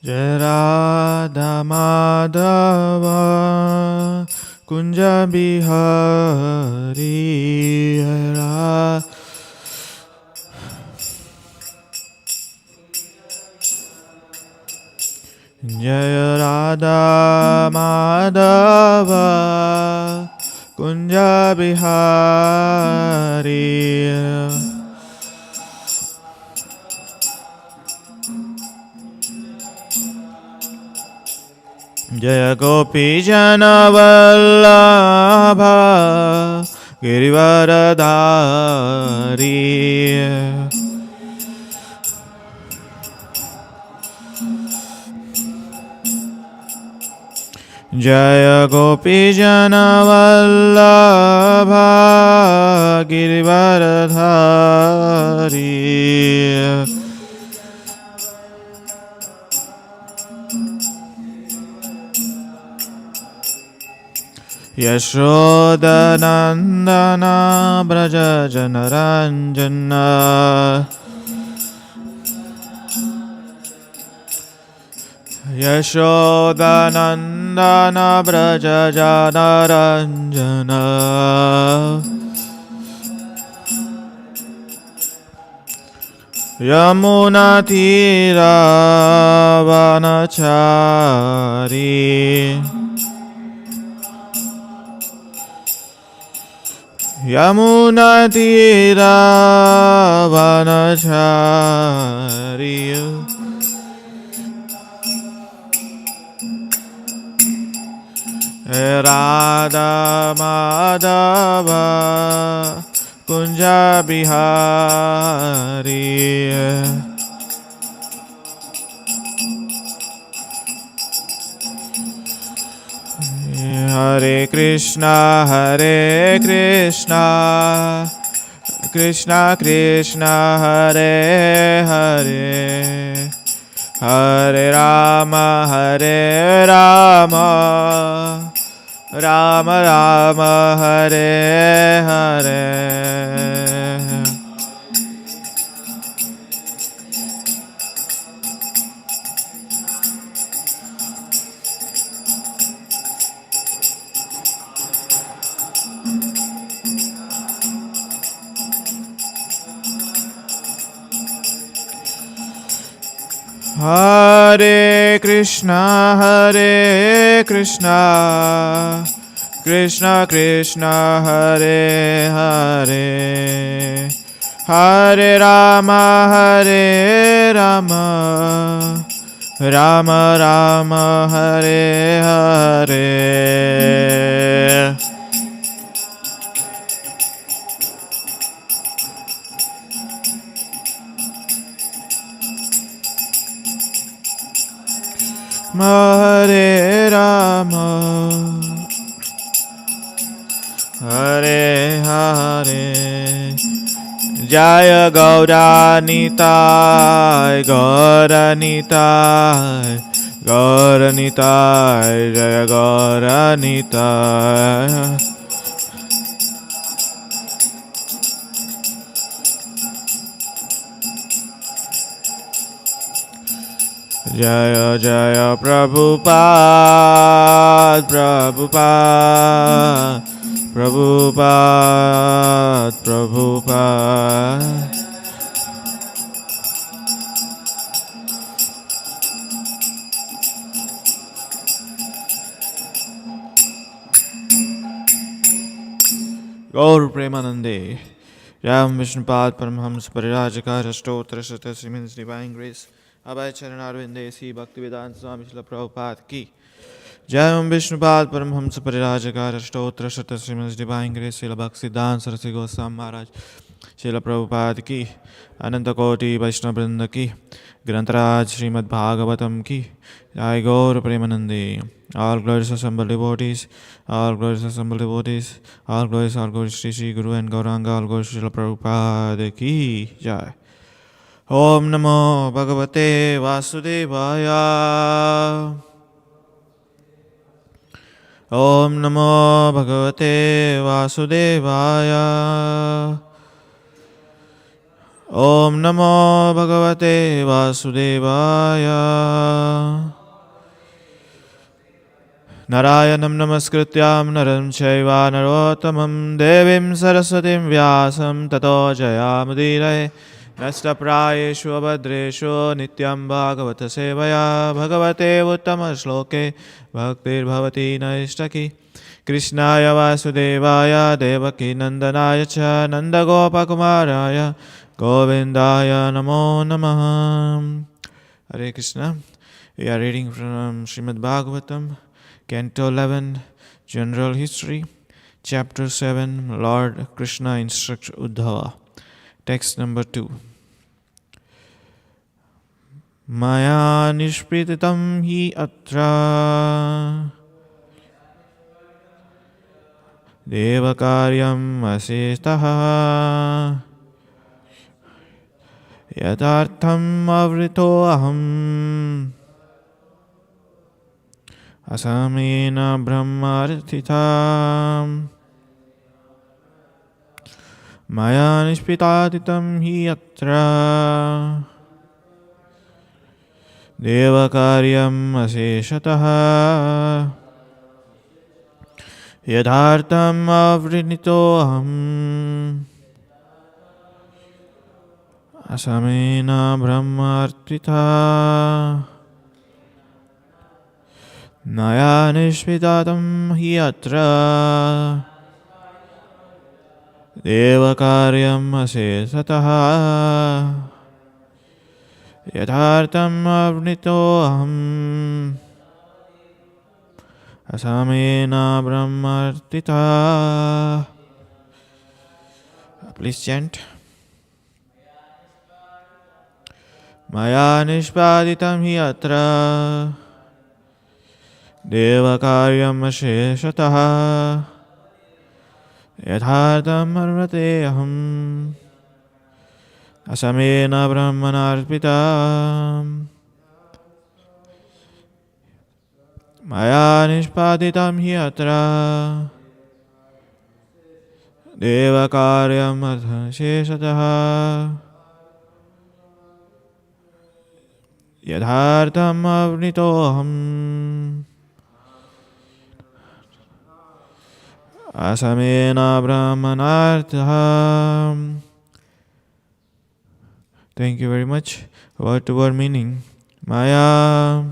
Jai Radha Madhava Kunja Bihari Jai Radha Madhava Kunja Bihari Jaya Gopi Jana Vallabha Girivaradhari Jaya Gopi Jana Vallabha Girivaradhari Yashoda Nandana Braja Janaranjana Yashoda Nandana Braja Janaranjana Yamuna Tira Vanachari Yamuna Tira Vanachari Radha Madhava Kunja Bihari Hare Krishna Krishna Krishna Hare Hare Hare Rama Rama Rama Hare Hare Hare Krishna Krishna Krishna Hare Hare Hare Rama Rama Rama Hare Hare Hare Rama Hare Hare Jaya Gauranitai Gauranitai Jaya Gauranitai Jaya Jaya Prabhupada Prabhupada Gaur Premanande Ram Vishnupad Paramhams Parirajakar Ashtotra Shatasi means divine grace Abhay Charanarvinde Si Bhaktivedanta Swami Srila Prabhupada Ki Jai Om Vishnupad Paramhamsa Parirajakar Ashtotra Shatasi means divine grace Srila Bhaktivedanta Saraswati Goswami Maharaj Srila Prabhupada Ki Ananta Koti Vaishnava Vrinda Ki Grantaraj Srimad Bhagavatam Ki Jai Gaur Premanande All glories assembled devotees, all glories assembled devotees, all glories Shri Shri Guru and Gauranga, all glories Srila Prabhupada Ki Jai. Om Namo Bhagavate Vasudevaya. Om Namo Bhagavate Vasudevaya. Om Namo Bhagavate Vasudevaya. Narayanam Namaskrityam Naram Chaiva Narottamam Devim Saraswatim Vyasam Tato Jayamudire Nashtaprayeshu Abhadreshu Nityam Bhagavata Sevaya Bhagavate Uttama Shloke Bhaktir Bhavati Naishtaki Krishnaya Vasudevaya Devaki Nandanaya Cha Nandagopakumaraya Govindaya Namo Namah. Hare Krishna. We are reading from Srimad Bhagavatam, Canto 11, General History, Chapter 7, Lord Krishna instructs Uddhava. Text number 2. Maya nishprititam hi atra devakaryam asestaha yadartham avrito aham asamena brahmarthitam maya nishpitatitam hi atra devakaryam aseshataha yadhartam avrinitoham asamena brahmartita naya nishpitatam hi atra devakaryam asesataha yadhartam avnitoham asamena brahmartita. Please chant. Maya nishpaditam hi atra devakaryam asheshataha yadhartam arvate aham asamena brahmanarpitam. Maya nishpaditam hi atra devakaryam asheshataha yadhartam avnitoham asamena brahmanartha. Thank you very much. Word to word meaning. Maya,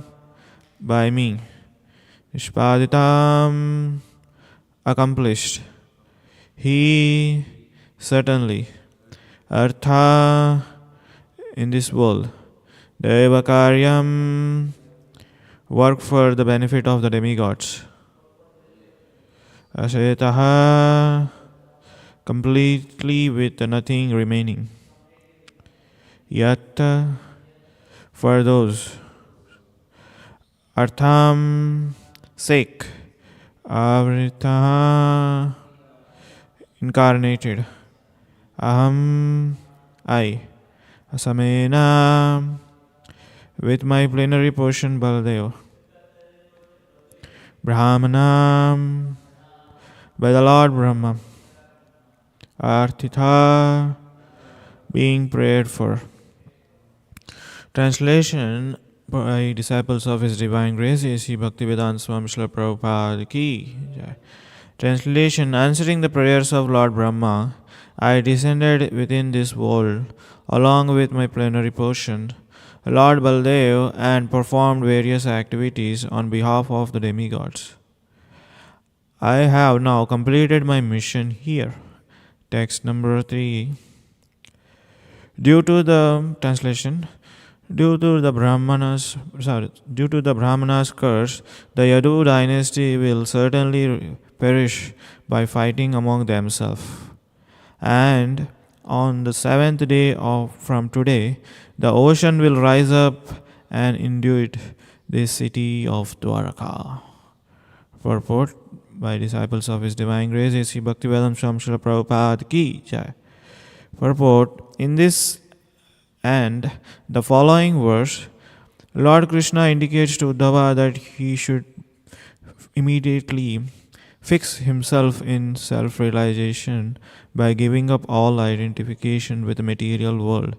by me. Nishpaditam, accomplished. He, certainly. Artha, in this world. Devakaryam, work for the benefit of the demigods. Asetaha, completely with nothing remaining. Yat, for those. Artham, sake. Avrita, incarnated. Aham, I. Asamena, with my plenary portion Baladeva. Brahmanam, by the Lord Brahma. Artitha, being prayed for. Translation by disciples of His Divine Grace, A.C. Bhaktivedanta Swami Srila Prabhupada Ki. Translation: answering the prayers of Lord Brahma, I descended within this world along with my plenary portion, Lord Baldev, and performed various activities on behalf of the demigods. I have now completed my mission here. Text number 3. Due to the Brahmanas curse, the Yadu dynasty will certainly perish by fighting among themselves. And on the 7th day from today, the ocean will rise up and induce this city of Dwaraka. Purport by disciples of His Divine Grace, A.C. Bhaktivedanta Swami Srila Prabhupada Ki Jai. Purport: in this and the following verse, Lord Krishna indicates to Uddhava that he should immediately fix himself in self-realization by giving up all identification with the material world.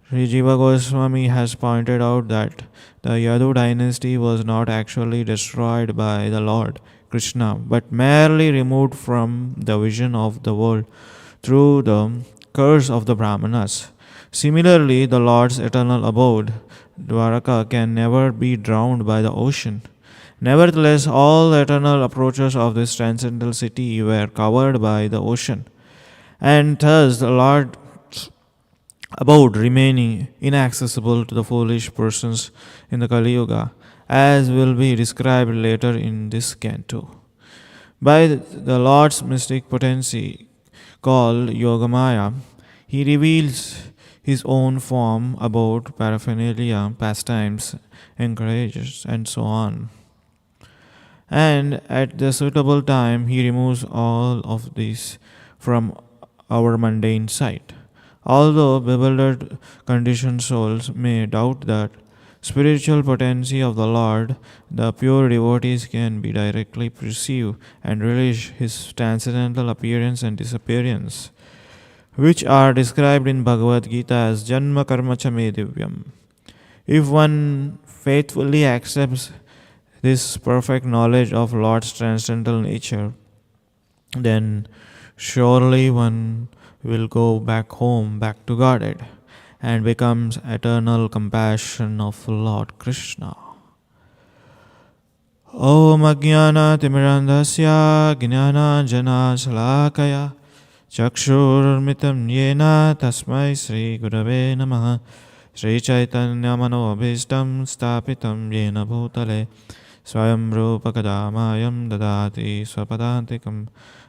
Sri Jiva Goswami has pointed out that the Yadu dynasty was not actually destroyed by the Lord Krishna, but merely removed from the vision of the world through the curse of the Brahmanas. Similarly, the Lord's eternal abode, Dwaraka, can never be drowned by the ocean. Nevertheless, all eternal approaches of this transcendental city were covered by the ocean, and thus the Lord's abode remaining inaccessible to the foolish persons in the Kali Yuga, as will be described later in this canto. By the Lord's mystic potency, called Yogamaya, he reveals his own form, abode, paraphernalia, pastimes, encourages, and so on. And at the suitable time, he removes all of these from our mundane sight. Although bewildered, conditioned souls may doubt that spiritual potency of the Lord, the pure devotees can be directly perceive and relish his transcendental appearance and disappearance, which are described in Bhagavad Gita as Janma Karma Cha Me Divyam. If one faithfully accepts this perfect knowledge of Lord's transcendental nature, then surely one will go back home, back to Godhead, and becomes eternal compassion of Lord Krishna. Om Ajnana Timirandhasya Gnana Jana Shalakaya Chakshurmitam Yena Tasmai Sri Gurave Namaha Sri Chaitanya Manobhistam Stapitam Yena Bhutale Swayam Rupa Kadamayam Dadati Swapadantikam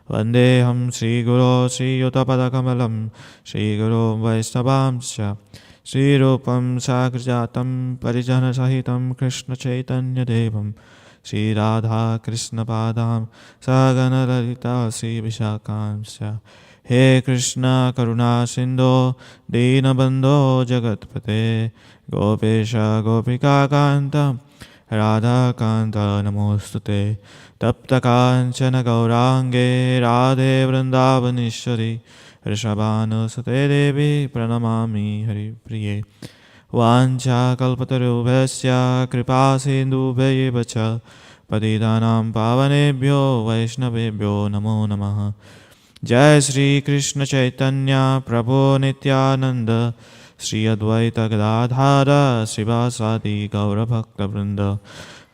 Vandeham Sri Guru Sri Yuttapadakamalam Sri Guru Vaisnavamsya Sri Rupam Sagrajatam Parijana Sahitam Krishna Chaitanya Devam Sri Radha Krishna Padam Sagana Lalita Sri Vishakansya He Krishna Karuna Sindho Dinabandho Jagatpate Gopesha Gopika Kanta Radha Kanta Namostute Tapta Kanchana Gaurange Radhe Vrindavanishwari Rishabhanu Sute Devi Pranamami Hari Priye Vancha Kalpatarubhasya Kripa Sindhubhayeva cha Patitanam Pavanebhyo Vaishnavebhyo Namo Namaha Jai Sri Krishna Chaitanya Prabhu Nityananda Sri Advaita Gadadhara Srivasadi Gaura Bhakta Vrinda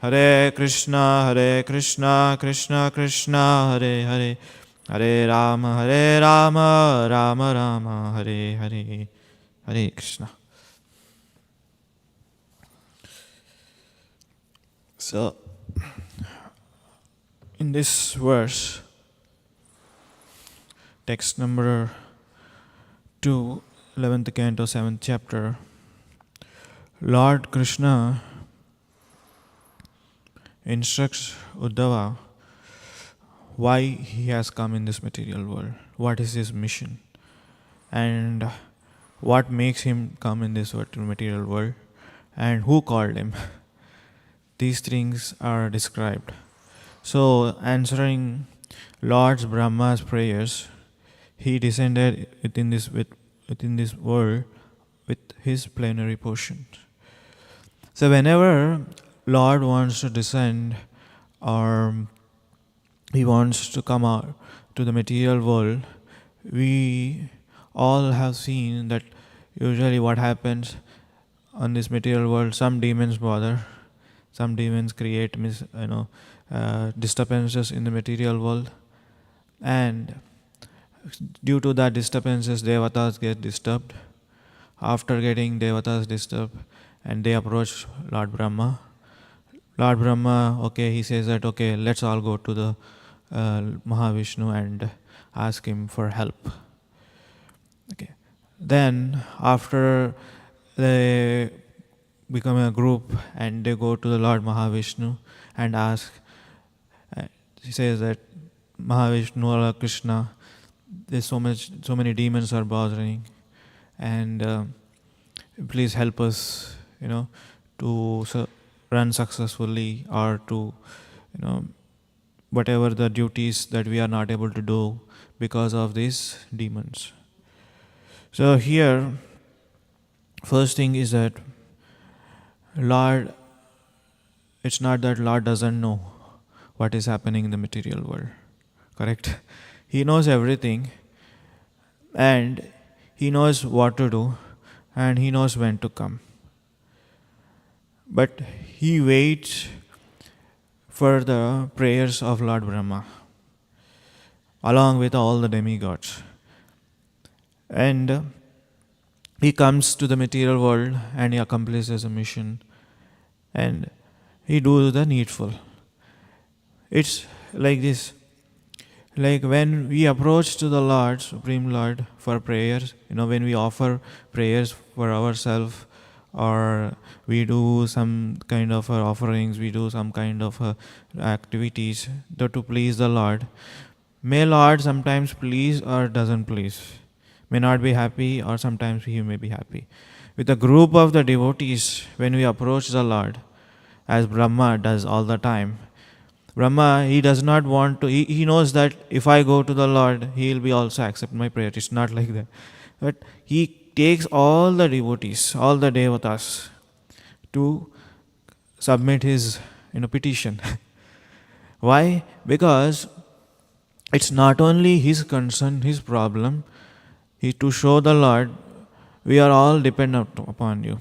Hare Krishna Krishna Krishna Hare Hare Hare Rama Rama Rama Hare Hare Hare Krishna. So, in this verse, text number 2, 11th canto, 7th chapter, Lord Krishna instructs Uddhava why he has come in this material world, what is his mission, and what makes him come in this material world, and who called him. These things are described. So, answering Lord Brahma's prayers, he descended within this world with his plenary portion. So, whenever Lord wants to descend, or he wants to come out to the material world, we all have seen that usually what happens on this material world, some demons bother. Some demons create disturbances in the material world, and due to that disturbances, devatas get disturbed. After getting devatas disturbed, and they approach Lord Brahma. Lord Brahma, he says that let's all go to the Mahavishnu and ask him for help. Then after they become a group and they go to the Lord Mahavishnu and ask. He says that Mahavishnu or Krishna, there's so many demons are bothering, and please help us, to run successfully, or to, whatever the duties that we are not able to do because of these demons. So here, first thing is that Lord, it's not that Lord doesn't know what is happening in the material world. Correct? He knows everything, and He knows what to do, and He knows when to come. But He waits for the prayers of Lord Brahma, along with all the demigods. And He comes to the material world and He accomplishes a mission, and He does the needful. It's like this. Like when we approach to the Lord, Supreme Lord, for prayers, when we offer prayers for ourselves, or we do some kind of offerings, we do some kind of activities to please the Lord. May Lord sometimes please or doesn't please. May not be happy, or sometimes He may be happy. With a group of the devotees, when we approach the Lord, as Brahma does all the time, Brahma, he does not want to, he knows that if I go to the Lord, He will be also accept my prayer. It's not like that. But He takes all the devotees, all the devatas, to submit His petition. Why? Because it's not only His concern, His problem, to show the Lord, we are all dependent upon You.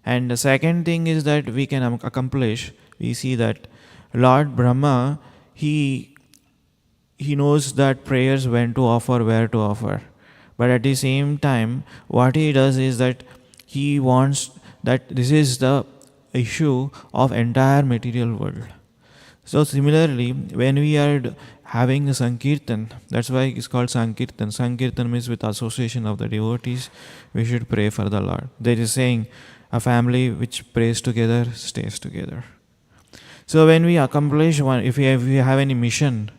And the second thing is that we can accomplish, we see that Lord Brahma, he knows that prayers when to offer, where to offer. But at the same time, what He does is that He wants that this is the issue of entire material world. So similarly, when we are having a Sankirtan, that's why it's called Sankirtan. Sankirtan means with association of the devotees, we should pray for the Lord. There is saying, a family which prays together stays together. So when we accomplish one, if we have any mission,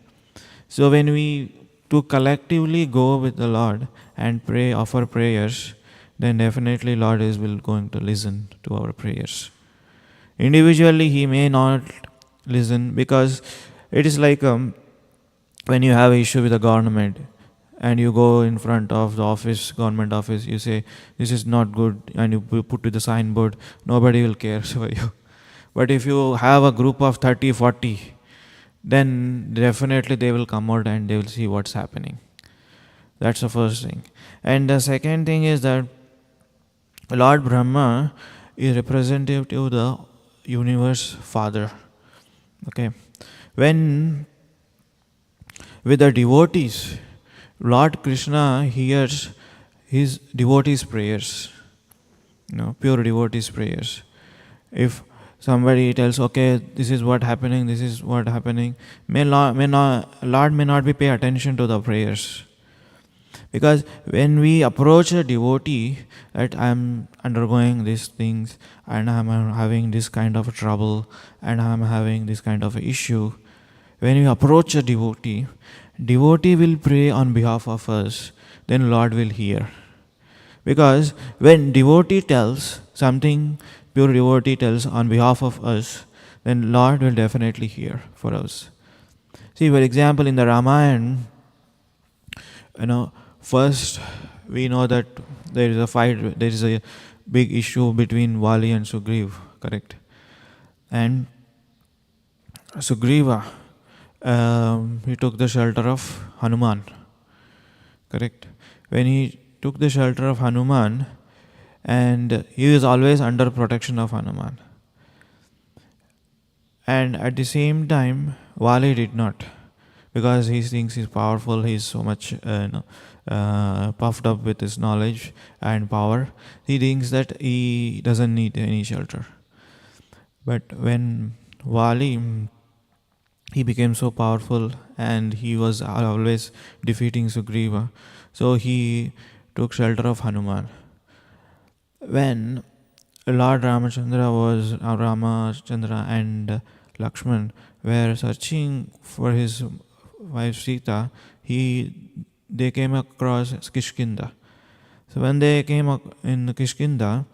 so when we to collectively go with the Lord and pray, offer prayers, then definitely Lord is going to listen to our prayers. Individually, He may not listen, because it is like when you have an issue with the government and you go in front of the office, government office, you say, this is not good, and you put to the signboard, nobody will care for you. But if you have a group of 30, 40, then definitely they will come out and they will see what's happening. That's the first thing. And the second thing is that Lord Brahma is representative of the universe Father. Okay. When with the devotees, Lord Krishna hears His devotees' prayers, pure devotees' prayers. If somebody tells, okay, this is what happening, Lord may not be pay attention to the prayers. Because when we approach a devotee, that I am undergoing these things, and I am having this kind of trouble, and I am having this kind of issue, when we approach a devotee will pray on behalf of us, then Lord will hear. Because when devotee tells something, pure devotee tells on behalf of us, then Lord will definitely hear for us. See, for example, in the Ramayana, first we know that there is a fight, there is a big issue between Vali and Sugriva, correct? And Sugriva, he took the shelter of Hanuman, correct? When he took the shelter of Hanuman, and he was always under protection of Hanuman. And at the same time, Vali did not, because he thinks he's powerful, he's so much puffed up with his knowledge and power. He thinks that he doesn't need any shelter. But when Vali, he became so powerful and he was always defeating Sugriva, so he took shelter of Hanuman. When Lord Ramachandra and Lakshman were searching for his wife Sita, they came across Kishkinda. So when they came in Kishkinda,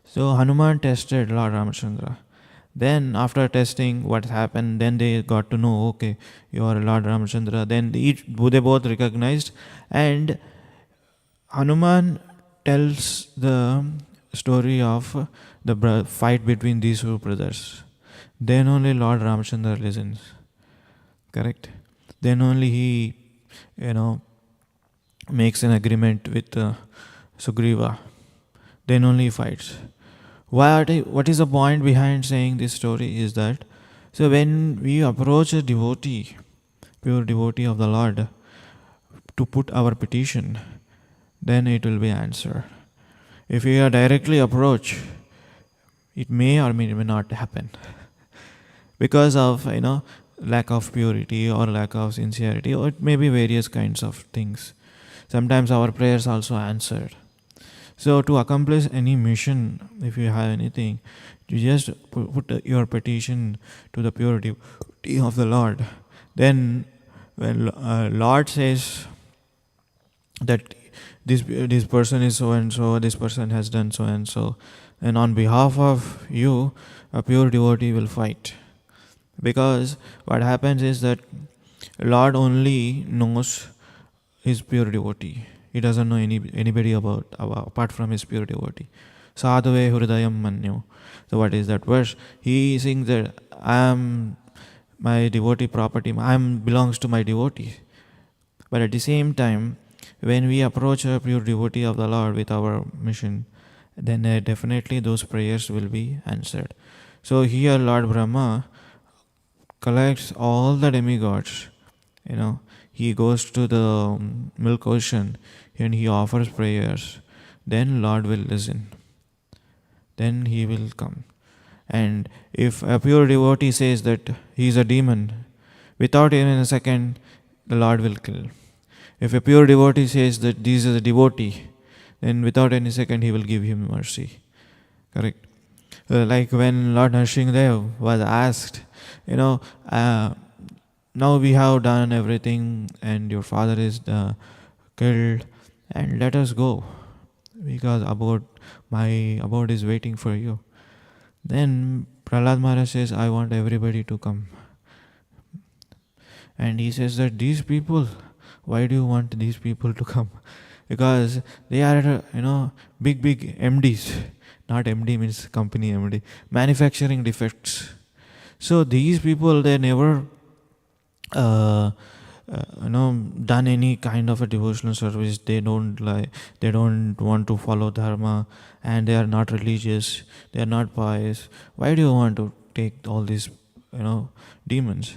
so Hanuman tested Lord Ramachandra Then after testing what happened, then they got to know, okay, you are Lord Ramachandra. Then they both recognized, and Hanuman tells the story of the fight between these two brothers. Then only Lord Ramachandra listens. Correct? Then only he, makes an agreement with Sugriva. Then only he fights. What is the point behind saying this story is that, so when we approach a devotee, pure devotee of the Lord, to put our petition, then it will be answered. If we are directly approach, it may or may not happen because of lack of purity or lack of sincerity, or it may be various kinds of things. Sometimes our prayers also answered. So to accomplish any mission, if you have anything, you just put your petition to the pure devotee of the Lord. Then when Lord says that this person is so and so, this person has done so and so, and on behalf of you, a pure devotee will fight. Because what happens is that Lord only knows his pure devotee. He doesn't know anybody apart from his pure devotee. Sadhave hridayam manyo. So what is that verse? He sings that I am my devotee property. I belongs to my devotee. But at the same time, when we approach a pure devotee of the Lord with our mission, then definitely those prayers will be answered. So here Lord Brahma collects all the demigods. He goes to the milk ocean and he offers prayers. Then Lord will listen. Then he will come. And if a pure devotee says that he is a demon, without even a second, the Lord will kill. If a pure devotee says that this is a devotee, then without any second he will give him mercy. Correct? Like when Lord Nrsimhadev was asked, now we have done everything and your father is killed, and let us go because my abode is waiting for you. Then Prahlad Maharaj says, I want everybody to come. And he says that these people, why do you want these people to come? Because they are, big MDs. Not MD means company MD. Manufacturing defects. So these people, they never done any kind of a devotional service. They don't want to follow dharma, and they are not religious, they are not pious. Why do you want to take all these demons?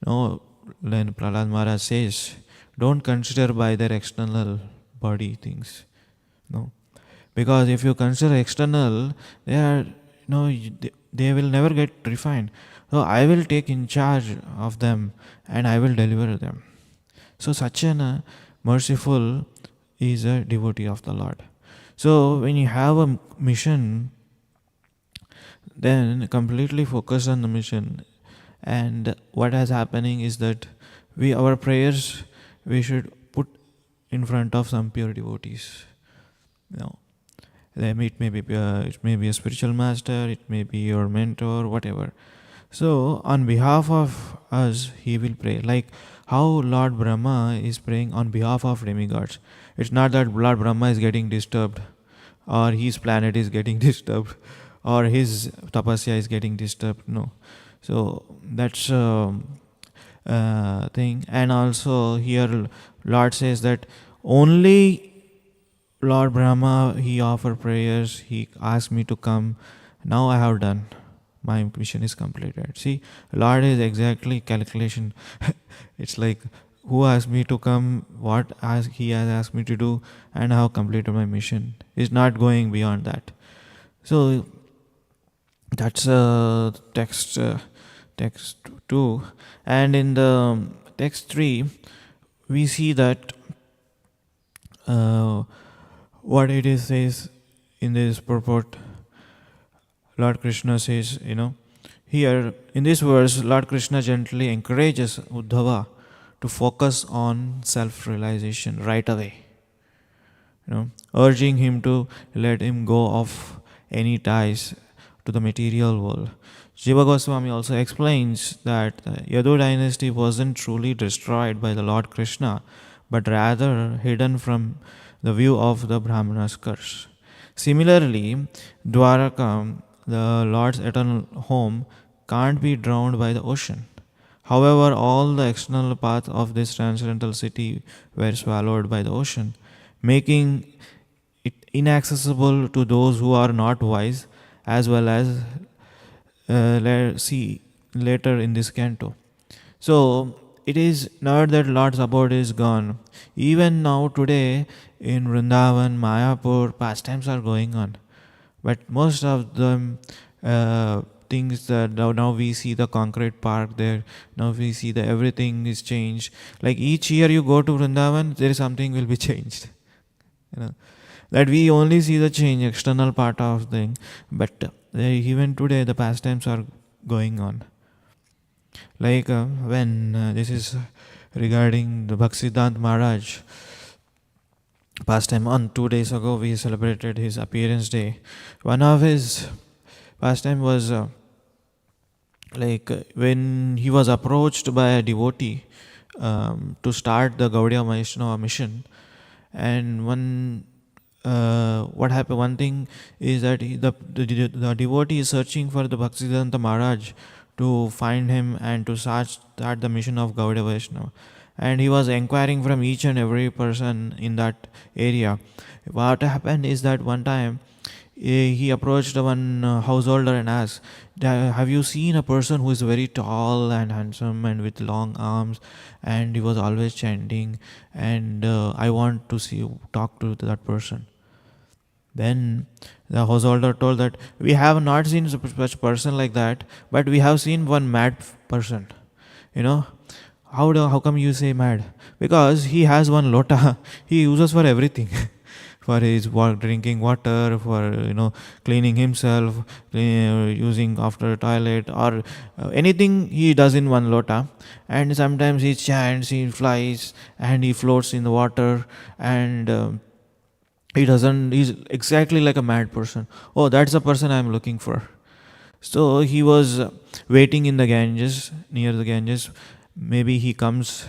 No. Then Prahlad Maharaj says, don't consider by their external body things. No. Because if you consider external, they are they will never get refined. So I will take in charge of them and I will deliver them. So such an merciful is a devotee of the Lord. So when you have a mission, then completely focus on the mission. And what is happening is that our prayers we should put in front of some pure devotees. It may be a spiritual master, it may be your mentor, whatever. So on behalf of us, he will pray. Like how Lord Brahma is praying on behalf of demigods. It's not that Lord Brahma is getting disturbed, or his planet is getting disturbed, or his tapasya is getting disturbed. No. So that's thing. And also here Lord says that only Lord Brahma, he offered prayers, he asked me to come. Now I have done. My mission is completed. See, Lord is exactly calculation. It's like, who asked me to come, he has asked me to do, and I have completed my mission. It's not going beyond that. So that's text 2. And in the text 3, we see that what it is says in this purport. Lord Krishna says, here in this verse, Lord Krishna gently encourages Uddhava to focus on self-realization right away, urging him to let him go of any ties to the material world. Jiva Goswami also explains that the Yadu dynasty wasn't truly destroyed by the Lord Krishna, but rather hidden from the view of the Brahmana's curse. Similarly, Dwaraka, the Lord's eternal home, can't be drowned by the ocean. However, all the external paths of this transcendental city were swallowed by the ocean, making it inaccessible to those who are not wise, as well as see later in this canto. So it is not that Lord's abode is gone. Even now, today in Vrindavan, Mayapur, pastimes are going on. But most of them things that now we see the concrete park there. Now we see that everything is changed. Like each year you go to Vrindavan, there is something will be changed. You know that we only see the change, external part of thing, but even today the pastimes are going on. Like when this is regarding the Bhaktisiddhanta Maharaj pastime. On 2 days ago we celebrated his appearance day. One of his pastime was when he was approached by a devotee to start the Gaudiya Vaishnava mission. And what happened, one thing is that the devotee is searching for the Bhaktisiddhanta Maharaj to find him and to start the mission of Gaudiya Vaishnava. And he was inquiring from each and every person in that area. What happened is that one time he approached one householder and asked, have you seen a person who is very tall and handsome and with long arms, and he was always chanting, and I want to talk to that person. Then the householder told that we have not seen such person like that, but we have seen one mad person. How come you say mad? Because he has one lota. He uses for everything. For his drinking water, for cleaning himself, using after toilet, or anything he does in one lota. And sometimes he chants, he flies, and he floats in the water, and he's exactly like a mad person. Oh, that's the person I'm looking for. So he was waiting in the Ganges, near the Ganges. Maybe he comes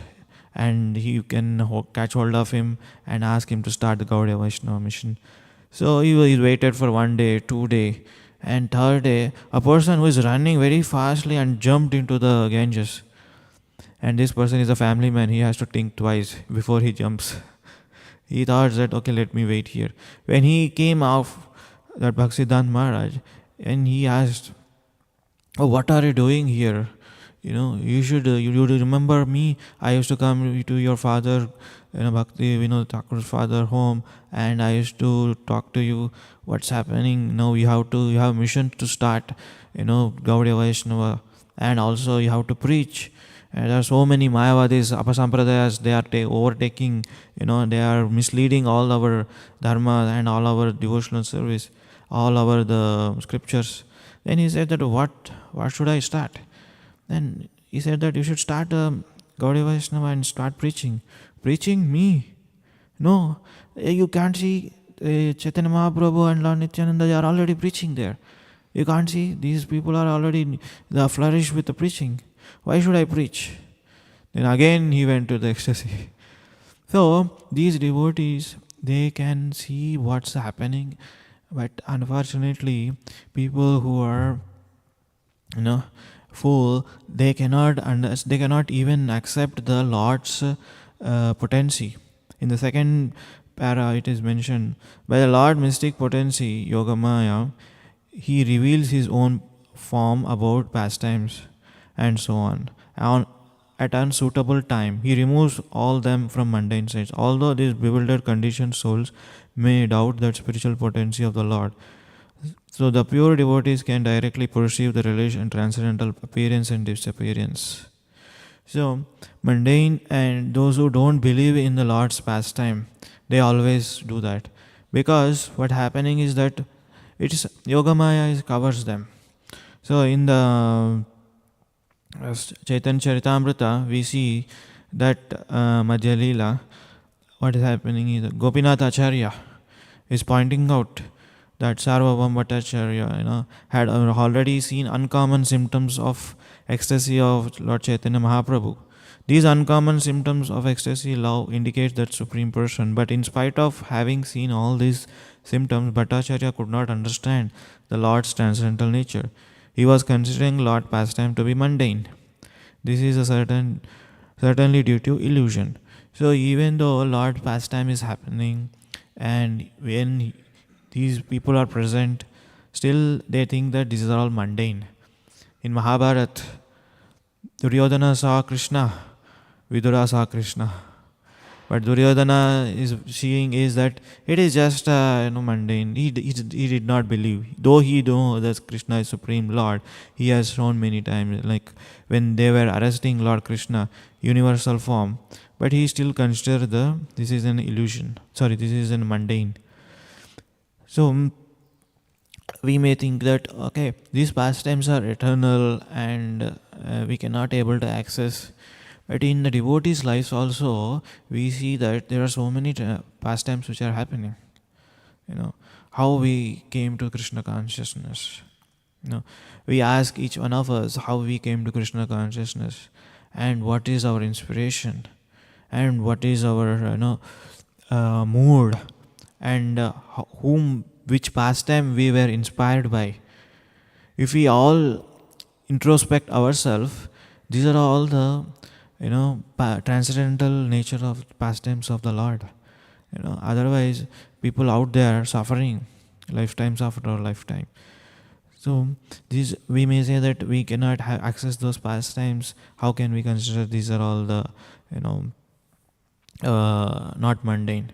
and you can catch hold of him and ask him to start the Gaudiya Vaishnava mission. So he waited for 1 day, 2 day, and 3rd day, a person who is running very fastly and jumped into the Ganges. And this person is a family man. He has to think twice before he jumps. He thought that, okay, let me wait here. When he came off that Bhaktisiddhanta Maharaj, and he asked, oh, what are you doing here? You should you remember me. I used to come to your father, Bhakti Vinod Thakur's father home, and I used to talk to you. What's happening now? You have a mission to start, Gaudiya Vaishnava, and also you have to preach. And there are so many Mayavadis, Apasampradayas, they are overtaking, they are misleading all our dharma and all our devotional service, all our the scriptures. Then he said that what should I start? Then he said that you should start Gaudiya Vaishnava and start preaching. Preaching me? No, you can't see Chaitanya Mahaprabhu and Lord Nityananda, they are already preaching there. You can't see, these people are already flourished with the preaching. Why should I preach? Then again he went to the ecstasy. So these devotees, they can see what's happening, but unfortunately, people who are, fool, they cannot even accept the Lord's potency. In the second para, it is mentioned, by the Lord mystic potency, Yogamaya, he reveals his own form about pastimes and so on. At unsuitable time, he removes all them from mundane sights. Although these bewildered conditioned souls may doubt that spiritual potency of the Lord, so the pure devotees can directly perceive the relation transcendental appearance and disappearance. So mundane and those who don't believe in the Lord's pastime, they always do that. Because what happening is that it's Yogamaya covers them. So in the Chaitanya Charitamrita, we see that Madhya Leela, what is happening is Gopinath Acharya is pointing out that Sarvabhauma Bhattacharya, had already seen uncommon symptoms of ecstasy of Lord Chaitanya Mahaprabhu. These uncommon symptoms of ecstasy love indicate that Supreme Person. But in spite of having seen all these symptoms, Bhattacharya could not understand the Lord's transcendental nature. He was considering Lord pastime to be mundane. This is certainly due to illusion. So even though Lord pastime is happening, and when these people are present, still they think that this is all mundane. In Mahabharata, Duryodhana saw Krishna, Vidura saw Krishna. But Duryodhana is seeing is that it is just mundane. He did not believe. Though he know that Krishna is Supreme Lord, he has shown many times, like when they were arresting Lord Krishna, universal form, but he still considered this is an illusion. Sorry, this is an mundane. So we may think that okay, these pastimes are eternal and we cannot able to access. But in the devotees' lives also, we see that there are so many pastimes which are happening. How we came to Krishna consciousness. We ask each one of us how we came to Krishna consciousness, and what is our inspiration, and what is our mood, and which pastime we were inspired by. If we all introspect ourselves, these are all the transcendental nature of pastimes of the Lord. Otherwise, people out there suffering lifetimes after lifetime. So these, we may say that we cannot access those pastimes. How can we consider these are all the not mundane?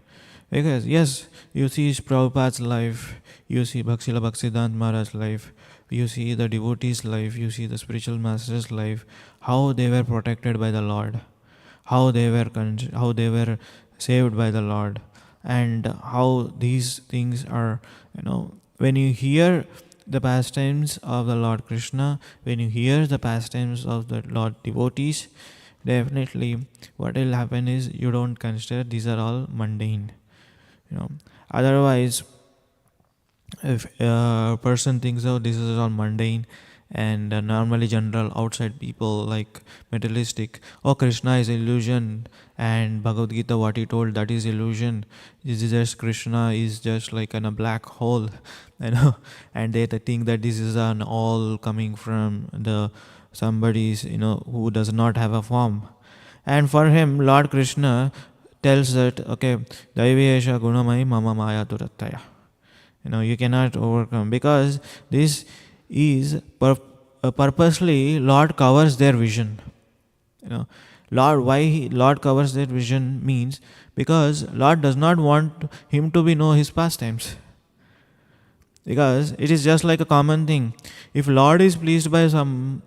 Because yes, you see Prabhupada's life, you see Bhakshila Bhaktisiddhanta Maharaj's life, you see the devotees' life, you see the spiritual master's life, how they were protected by the Lord, how they were saved by the Lord, and how these things are, when you hear the pastimes of the Lord Krishna, when you hear the pastimes of the Lord devotees, definitely what will happen is you don't consider these are all mundane. Otherwise, if a person thinks, oh, this is all mundane, and normally general outside people like materialistic, oh, Krishna is illusion, and Bhagavad Gita what he told, that is illusion. This is just Krishna is just like in a black hole, and they think that this is an all coming from the somebody's who does not have a form. And for him, Lord Krishna tells that okay, Daivesha Gunamai Mama Maya Durattaya. You cannot overcome, because this is purposely Lord covers their vision. Lord covers their vision means because Lord does not want him to know his pastimes. Because it is just like a common thing. If Lord is pleased by some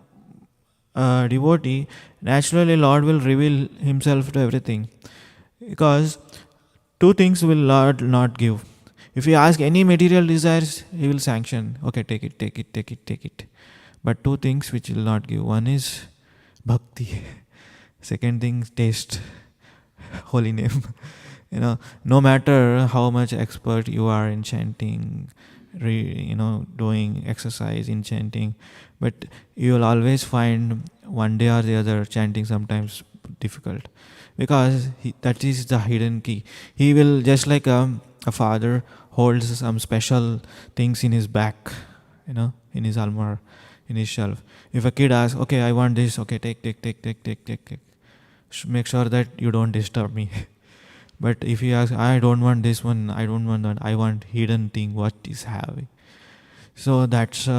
devotee, naturally Lord will reveal himself to everything. Because two things will Lord not give. If you ask any material desires, he will sanction. Okay, take it. But two things which will not give. One is bhakti. Second thing, taste. Holy name. No matter how much expert you are in chanting, doing exercise in chanting, but you will always find one day or the other chanting sometimes difficult. Because that is the hidden key. He will, just like a father holds some special things in his back, in his almar, in his shelf. If a kid asks, okay, I want this, okay, take. Make sure that you don't disturb me. But if he asks, I don't want this one, I don't want that, I want hidden thing, what is having. So that's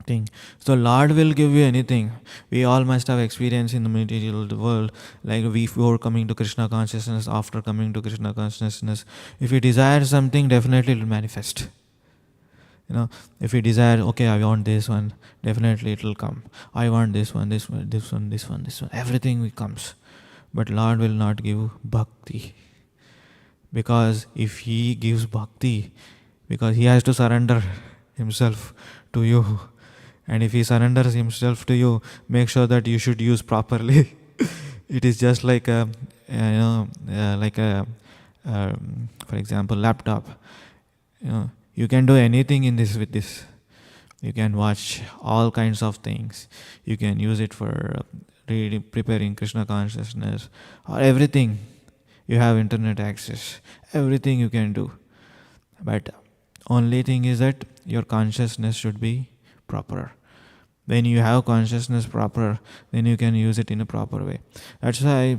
thing. So Lord will give you anything. We all must have experience in the material world, like before coming to Krishna consciousness, after coming to Krishna consciousness. If you desire something, definitely it will manifest. If you desire, okay, I want this one, definitely it will come. I want this one, everything comes. But Lord will not give bhakti. Because if he gives bhakti, because he has to surrender himself to you. And if he surrenders himself to you, make sure that you should use properly. It is just like for example, laptop. You can do anything in this with this. You can watch all kinds of things. You can use it for reading, preparing Krishna consciousness, or everything. You have internet access. Everything you can do. But only thing is that your consciousness should be proper. When you have consciousness proper, then you can use it in a proper way. That's why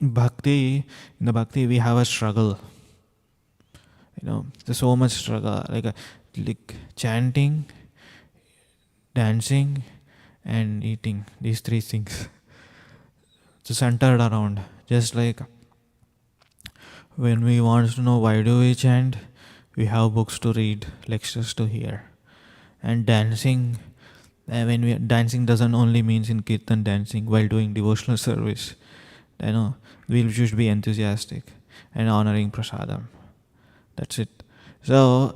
bhakti, in the bhakti we have a struggle. There's so much struggle. Like chanting, dancing, and eating. These three things. It's centered around. Just like when we want to know why do we chant, we have books to read, lectures to hear. And dancing, dancing doesn't only means in kirtan dancing while doing devotional service. We should be enthusiastic and honoring prasadam. That's it. So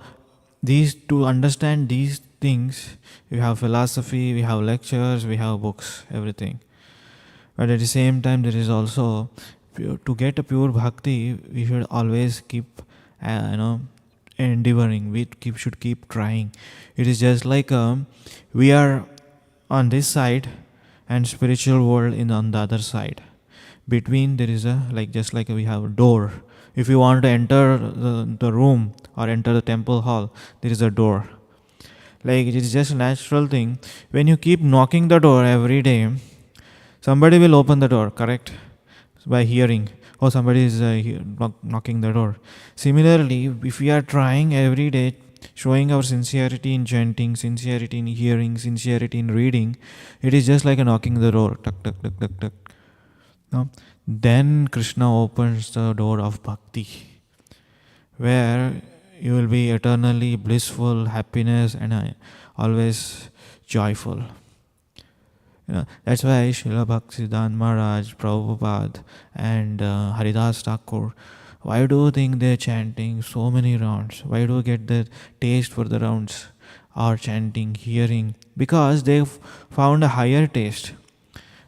to understand these things, we have philosophy, we have lectures, we have books, everything. But at the same time, there is also to get a pure bhakti, we should always keep endeavoring. We should keep trying. It is just like we are on this side and spiritual world on the other side. Between there is just like we have a door. If you want to enter the room or enter the temple hall, there is a door. Like it is just a natural thing. When you keep knocking the door every day, somebody will open the door, correct? By hearing, oh, somebody is knocking the door. Similarly, if we are trying every day, showing our sincerity in chanting, sincerity in hearing, sincerity in reading, it is just like a knocking the door. Tuck, tuck, tuck, tuck, tuck. No? Then Krishna opens the door of bhakti, where you will be eternally blissful, happiness, and always joyful. That's why Srila Bhaktisiddhanta Maharaj, Prabhupada, and Haridas Thakur, why do you think they're chanting so many rounds? Why do you get the taste for the rounds or chanting, hearing? Because they've found a higher taste.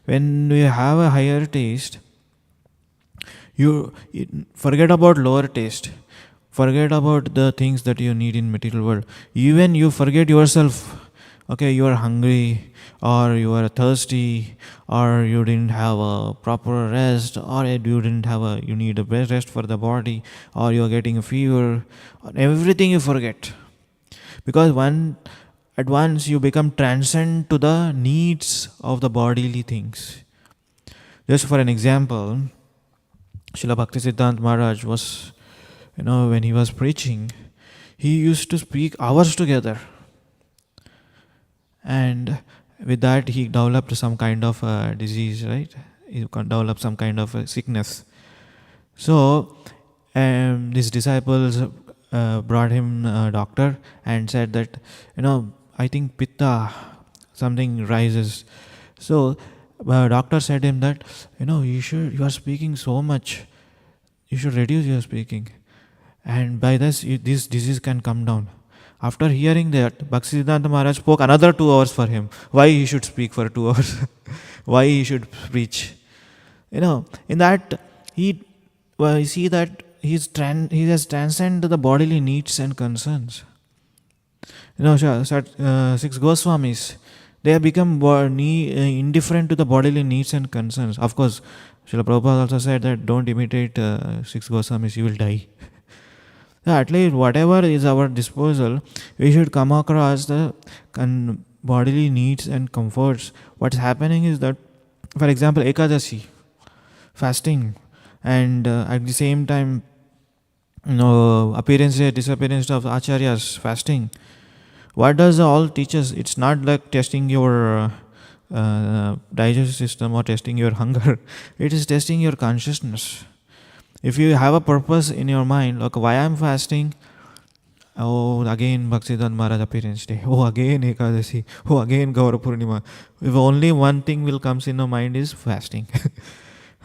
When we have a higher taste, you forget about lower taste. Forget about the things that you need in material world. Even you forget yourself. Okay, you are hungry, or you are thirsty, or you didn't have a proper rest, or you need a rest for the body, or you are getting a fever. Everything you forget. Because at once you become transcend to the needs of the bodily things. Just for an example, Srila Bhaktisiddhanta Maharaj was, when he was preaching, he used to speak hours together. And with that, he developed some kind of disease, right? He developed some kind of sickness. So, his disciples brought him a doctor and said that, I think pitta, something rises. So, doctor said him that, you are speaking so much. You should reduce your speaking. And by this disease can come down. After hearing that, Bhaktisiddhanta Maharaj spoke another 2 hours for him. Why he should speak for 2 hours? Why he should preach? In that, we see that he has transcended the bodily needs and concerns. 6 Goswamis, they have become indifferent to the bodily needs and concerns. Of course, Srila Prabhupada also said that don't imitate 6 Goswamis, you will die. So at least whatever is our disposal, we should come across the bodily needs and comforts. What's happening is that, for example, Ekadasi, fasting, and at the same time, appearance and disappearance of acharyas, fasting. What does all teach us? It's not like testing your digestive system or testing your hunger. It is testing your consciousness. If you have a purpose in your mind, like why I'm fasting, oh again Bhaktisiddhanta Maharaj appearance day, oh again Ekadasi, oh again Gaura Purnima. If only one thing will comes in your mind is fasting.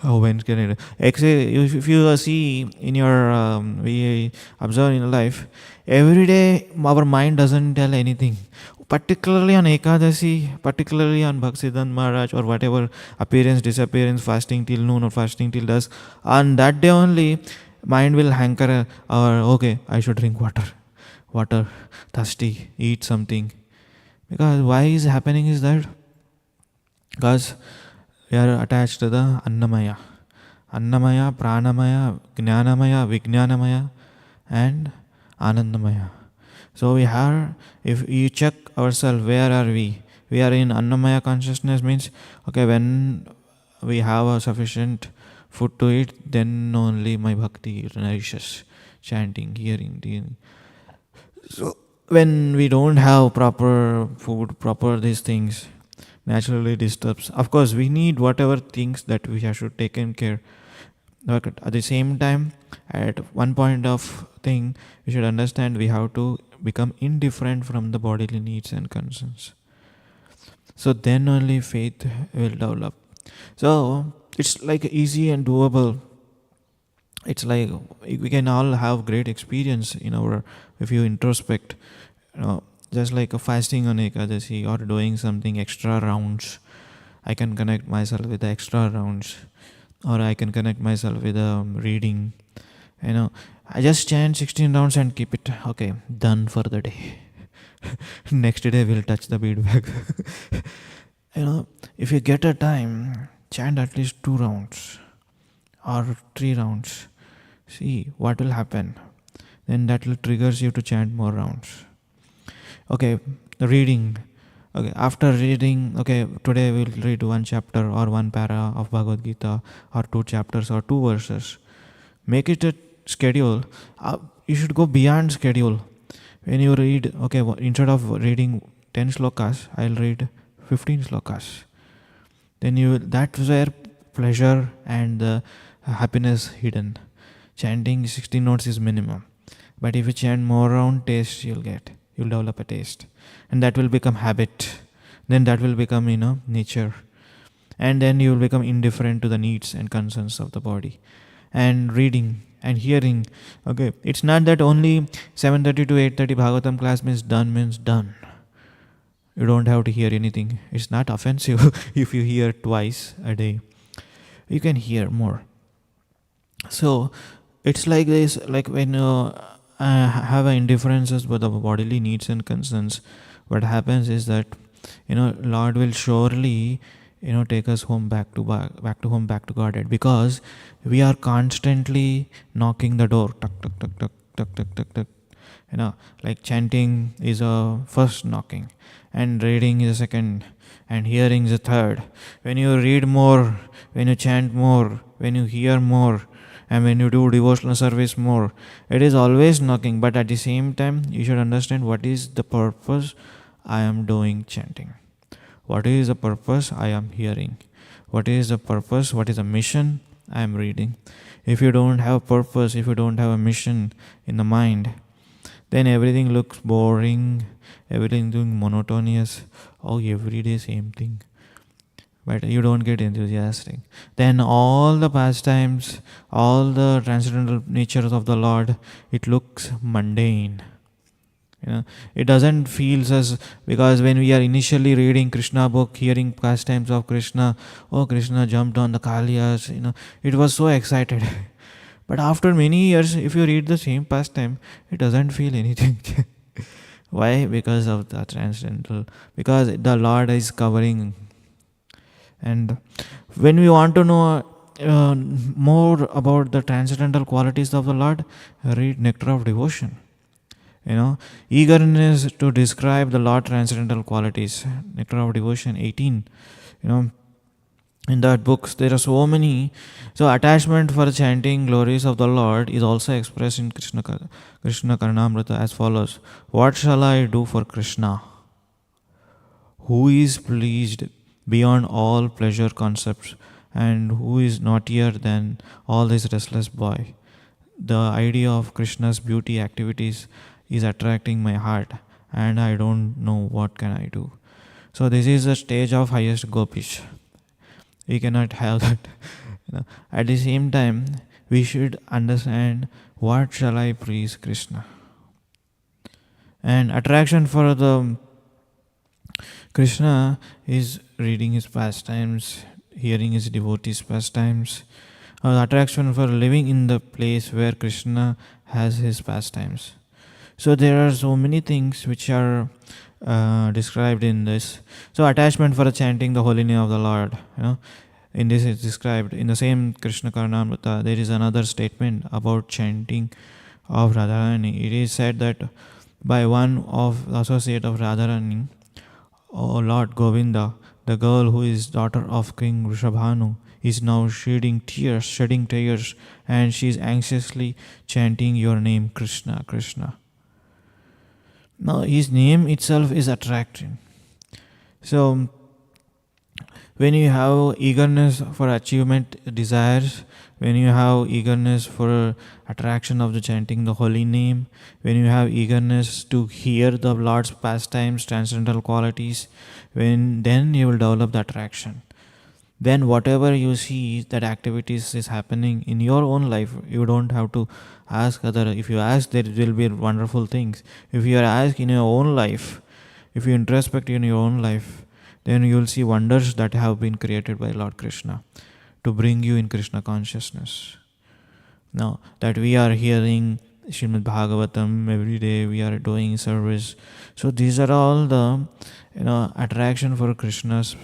Oh, when can it? If you see in your, we observe in life, every day our mind doesn't tell anything. Particularly on Ekadasi, particularly on Bhaktisiddhanta Maharaj or whatever appearance, disappearance, fasting till noon or fasting till dusk, on that day only, mind will hanker, okay, I should drink water. water, thirsty, eat something. Because why is happening is that because we are attached to the Annamaya. Annamaya, Pranamaya, Jnanamaya, Vijnanamaya, and Anandamaya. So we have, if you check ourselves, where are we? We are in Annamaya consciousness, means, okay, when we have a sufficient food to eat, then only my bhakti nourishes. Chanting, hearing. So when we don't have proper food, proper these things, naturally disturbs. Of course, we need whatever things that we have should taken care. But at the same time, at one point of thing, we should understand we have to become indifferent from the bodily needs and concerns. So then only faith will develop. So it's like easy and doable. It's like we can all have great experience in our, if you introspect, just like a fasting on Ekadasi or doing something extra rounds. I can connect myself with the extra rounds, or I can connect myself with reading. I just chant 16 rounds and keep it. Okay, done for the day. Next day we'll touch the bead bag. If you get a time, chant at least 2 rounds or 3 rounds. See what will happen. Then that will triggers you to chant more rounds. Okay, reading. Okay, after reading, okay, today we'll read 1 chapter or 1 para of Bhagavad Gita, or 2 chapters or 2 verses. Make it a schedule. You should go beyond schedule. When you read, okay, instead of reading 10 slokas, I'll read 15 slokas. Then that's where pleasure and the happiness hidden. Chanting 16 notes is minimum. But if you chant more round, taste you'll develop a taste. And that will become habit. Then that will become, nature. And then you will become indifferent to the needs and concerns of the body. And reading and hearing. Okay, it's not that only 7:30 to 8:30 Bhagavatam class means done. You don't have to hear anything. It's not offensive if you hear twice a day. You can hear more. So it's like this, like when have indifferences with the bodily needs and concerns, what happens is that Lord will surely take us back to Godhead, because we are constantly knocking the door, tuck tuck tuck tuck tuck tuck tuck tuck. Like chanting is a first knocking, and reading is a second, and hearing is a third. When you read more, when you chant more, when you hear more, and when you do devotional service more, it is always knocking. But at the same time, you should understand what is the purpose I am doing chanting. What is the purpose I am hearing? What is the purpose? What is the mission I am reading? If you don't have purpose, if you don't have a mission in the mind, then everything looks boring, everything doing monotonous. Oh, every day same thing. But you don't get enthusiastic. Then all the pastimes, all the transcendental natures of the Lord, it looks mundane. It doesn't feel as, because when we are initially reading Krishna book, hearing pastimes of Krishna, oh, Krishna jumped on the Kaliyas, it was so excited. But after many years, if you read the same pastime, it doesn't feel anything. Why? Because of the transcendental, because the Lord is covering. And when we want to know more about the transcendental qualities of the Lord, read Nectar of Devotion. Eagerness to describe the Lord transcendental qualities, Nectar of Devotion 18. In that books there are so many. So attachment for chanting glories of the Lord is also expressed in Krishna Karnamrita as follows: what shall I do for Krishna, who is pleased beyond all pleasure concepts, and who is naughtier than all this restless boy? The idea of Krishna's beauty activities is attracting my heart, and I don't know what can I do. So this is the stage of highest gopish. We cannot have that. At the same time, we should understand, what shall I please Krishna? And attraction for the Krishna is reading his pastimes, hearing his devotees' pastimes. Attraction for living in the place where Krishna has his pastimes. So there are so many things which are described in this. So attachment for chanting the holy name of the Lord, in this is described in the same Krishna Karnamrita. There is another statement about chanting of Radharani. It is said that by one of the associate of Radharani, O Lord Govinda, the girl who is daughter of King Rishabhanu, is now shedding tears, and she is anxiously chanting your name, Krishna, Krishna. Now, his name itself is attracting. So, when you have eagerness for achievement, desires, when you have eagerness for attraction of the chanting the holy name, when you have eagerness to hear the Lord's pastimes, transcendental qualities, then you will develop the attraction. Then whatever you see that activities is happening in your own life, you don't have to ask other. If you ask, there will be wonderful things. If you are asked in your own life, if you introspect in your own life, then you will see wonders that have been created by Lord Krishna to bring you in Krishna consciousness. Now that we are hearing Srimad Bhagavatam every day, we are doing service. So these are all the attraction for Krishna's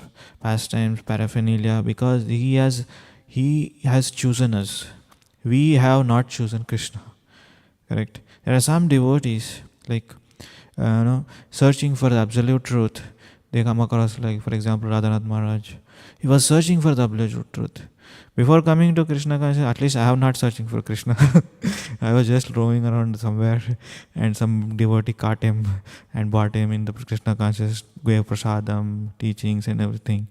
pastimes, paraphernalia, because he has chosen us. We have not chosen Krishna. Correct. There are some devotees like searching for the absolute truth. They come across, like for example, Radhanath Maharaj. He was searching for the absolute truth. Before coming to Krishna consciousness, at least I have not searching for Krishna. I was just roaming around somewhere, and some devotee caught him and brought him in the Krishna consciousness, gave prasadam, teachings and everything.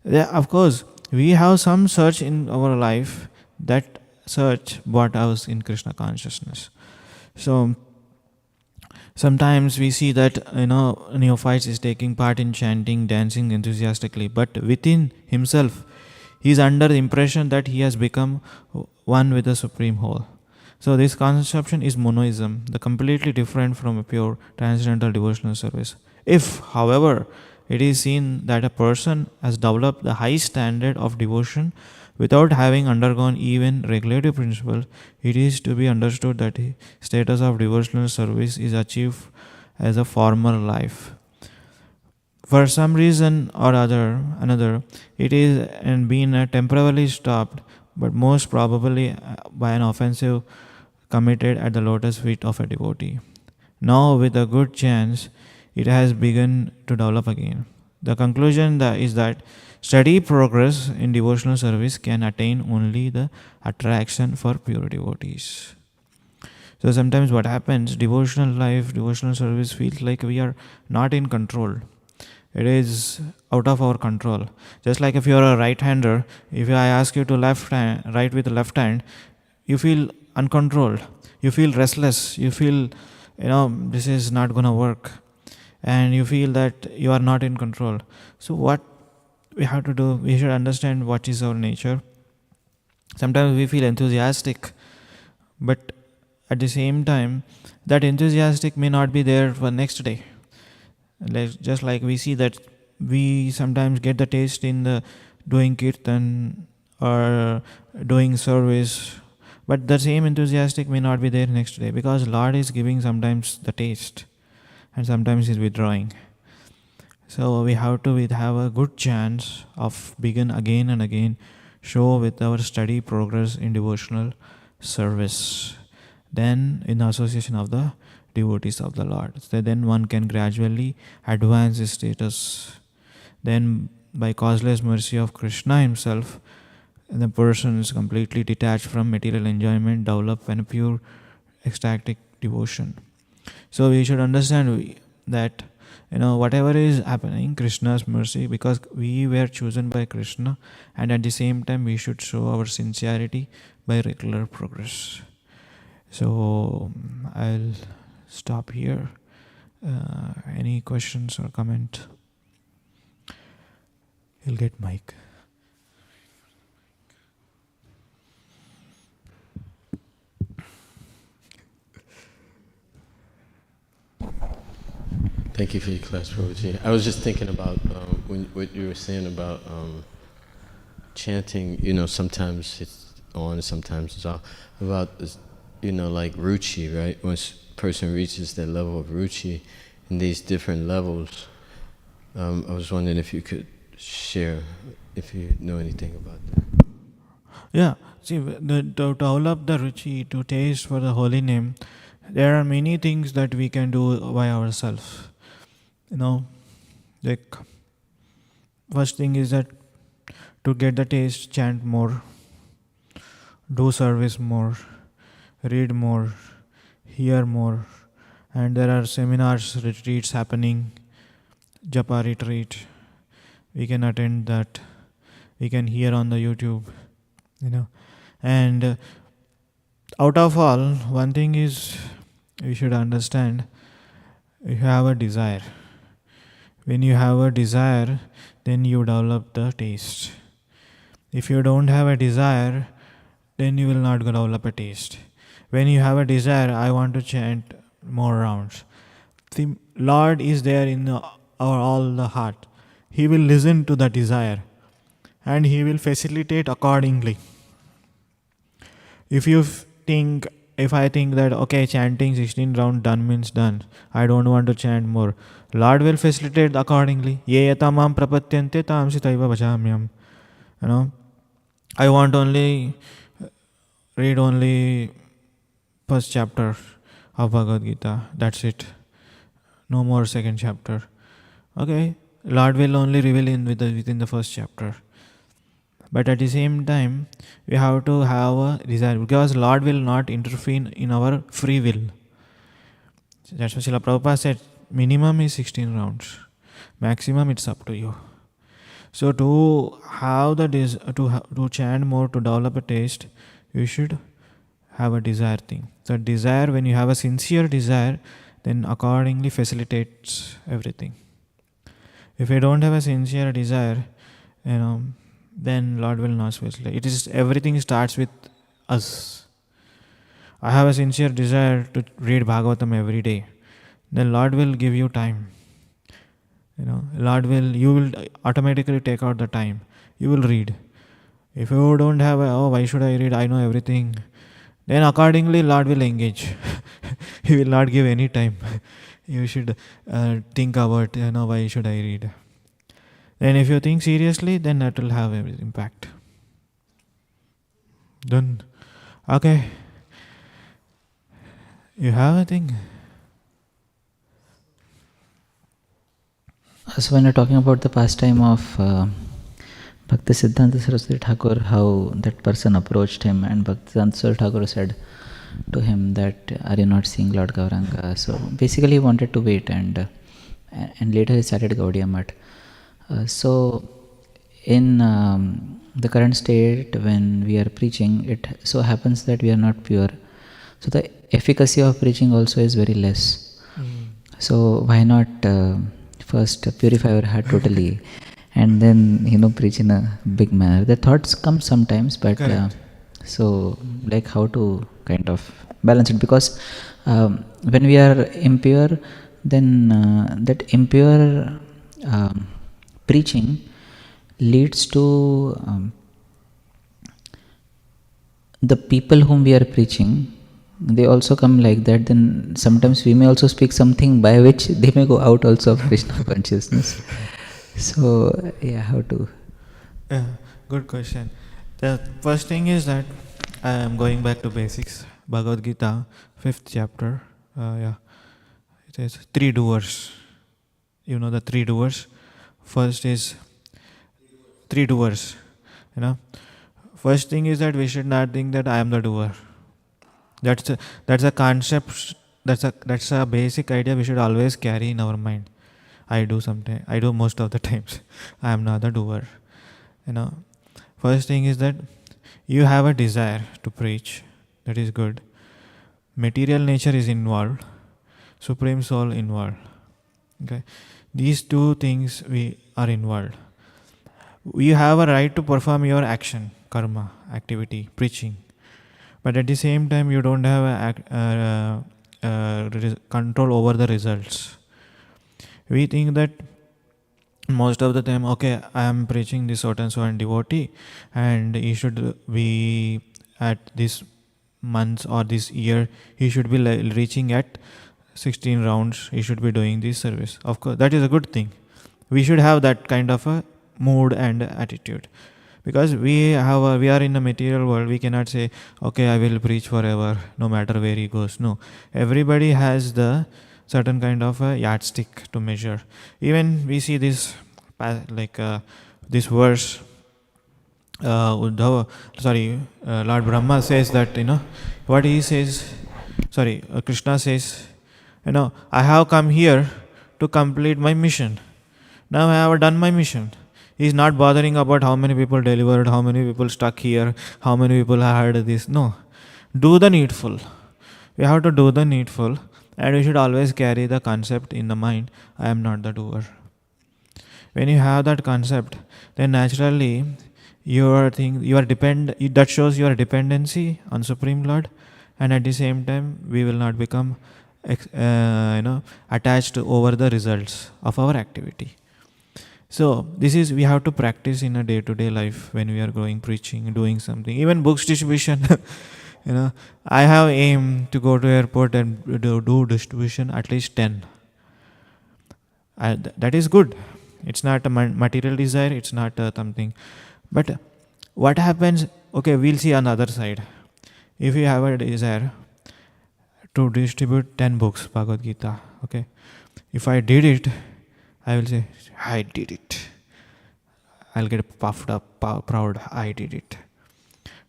Yeah, of course, we have some search in our life. That search brought us in Krishna consciousness. So sometimes we see that neophytes is taking part in chanting, dancing enthusiastically, but within himself he is under the impression that he has become one with the supreme whole. So this conception is monoism, the completely different from a pure transcendental devotional service. If, however, it is seen that a person has developed the high standard of devotion without having undergone even regulative principles, it is to be understood that the status of devotional service is achieved as a former life. For some reason or another, it is been temporarily stopped, but most probably by an offensive committed at the lotus feet of a devotee. Now, with a good chance, it has begun to develop again. The conclusion is that steady progress in devotional service can attain only the attraction for pure devotees. So sometimes what happens, devotional life, devotional service feels like we are not in control. It is out of our control. Just like if you are a right-hander, if I ask you to write with the left hand, you feel uncontrolled. You feel restless. You feel, this is not going to work. And you feel that you are not in control. So what we have to do, we should understand what is our nature. Sometimes we feel enthusiastic, but at the same time, that enthusiastic may not be there for next day. Just like we see that we sometimes get the taste in the doing kirtan or doing service, but the same enthusiastic may not be there next day, because Lord is giving sometimes the taste and sometimes He is withdrawing. So we have to have a good chance of begin again and again, show with our steady progress in devotional service. Then in the association of the devotees of the Lord. So then one can gradually advance his status. Then by causeless mercy of Krishna himself, the person is completely detached from material enjoyment, develop a pure ecstatic devotion. So we should understand that whatever is happening, Krishna's mercy, because we were chosen by Krishna, and at the same time we should show our sincerity by regular progress. So I'll stop here. Any questions or comment? You'll get mic. Thank you for your class, Prabhuji. I was just thinking about what you were saying about chanting. Sometimes it's on, sometimes it's off. About this, like ruchi, right? Once a person reaches that level of ruchi in these different levels, I was wondering if you could share, if you know anything about that. Yeah, see, to develop the ruchi, to taste for the holy name, there are many things that we can do by ourselves. Like, first thing is that to get the taste, chant more, do service more, read more, hear more, and there are seminars, retreats happening, japa retreat. We can attend that. We can hear on the YouTube, and out of all, one thing is we should understand: you have a desire. When you have a desire, then you develop the taste. If you don't have a desire, then you will not develop a taste. When you have a desire, I want to chant more rounds. The Lord is there in all the heart. He will listen to the desire and He will facilitate accordingly. If I think that okay, chanting 16 round done means done, I don't want to chant more, Lord will facilitate accordingly. Ye yatamam prapatyante tamsi taiva bhajamyam. I want only read only first chapter of Bhagavad Gita. That's it. No more second chapter. Okay, Lord will only reveal within the first chapter. But at the same time, we have to have a desire, because Lord will not intervene in our free will. That's what Srila Prabhupada said. Minimum is 16 rounds. Maximum it's up to you. So to have to chant more, to develop a taste, you should have a desire thing. So desire, when you have a sincere desire, then accordingly facilitates everything. If you don't have a sincere desire, then Lord will not facilitate. It is everything starts with us. I have a sincere desire to read Bhagavatam every day. Then Lord will give you time. You will automatically take out the time. You will read. If you don't have why should I read? I know everything. Then accordingly Lord will engage. He will not give any time. You should think about, why should I read? Then if you think seriously, then that will have an impact. Done. Okay. You have a thing? So when you're talking about the pastime of Bhakti Siddhanta Saraswati Thakur, how that person approached him, and Bhakti Siddhanta Saraswati Thakur said to him that, are you not seeing Lord Gauranga? So basically he wanted to wait, and later he started Gaudiya Math. So in the current state, when we are preaching, it so happens that we are not pure. So the efficacy of preaching also is very less. So why not first purify our heart totally and then preach in a big manner? The thoughts come sometimes, but so like how to kind of balance it, because when we are impure, then that impure preaching leads to the people whom we are preaching, they also come like that. Then sometimes we may also speak something by which they may go out also of Krishna consciousness. So yeah, how to? Yeah, good question. The first thing is that I am going back to basics. Bhagavad Gita, 5th chapter. It says 3 doers. You know the 3 doers. First is 3 doers. First thing is that we should not think that I am the doer. That's a concept. That's a basic idea we should always carry in our mind. I do most of the times. I am not the doer. First thing is that you have a desire to preach. That is good. Material nature is involved. Supreme Soul involved. Okay, these 2 things we are involved. You have a right to perform your action, karma, activity, preaching. But at the same time, you don't have control over the results. We think that most of the time, okay, I am preaching this so and devotee, and he should be at this months or this year he should be reaching at 16 rounds, he should be doing this service. Of course, that is a good thing. We should have that kind of a mood and attitude, because we are in a material world. We cannot say, okay, I will preach forever no matter where he goes. No, everybody has the certain kind of a yardstick to measure. Even we see this this verse, Lord Brahma says that, what he says, Krishna says, I have come here to complete my mission. Now I have done my mission. He is not bothering about how many people delivered, how many people stuck here, how many people heard this. No. Do the needful. We have to do the needful, and we should always carry the concept in the mind, I am not the doer. When you have that concept, then naturally that shows your dependency on Supreme Lord, and at the same time we will not become attached over the results of our activity. So this is, we have to practice in a day-to-day life when we are going preaching, doing something, even books distribution. I have aim to go to airport and do distribution at least 10. That is good. It's not a material desire, it's not something. But what happens, okay, we'll see on the other side. If you have a desire to distribute 10 books, Bhagavad Gita, okay, if I did it, I will say, I did it. I'll get puffed up, proud, I did it.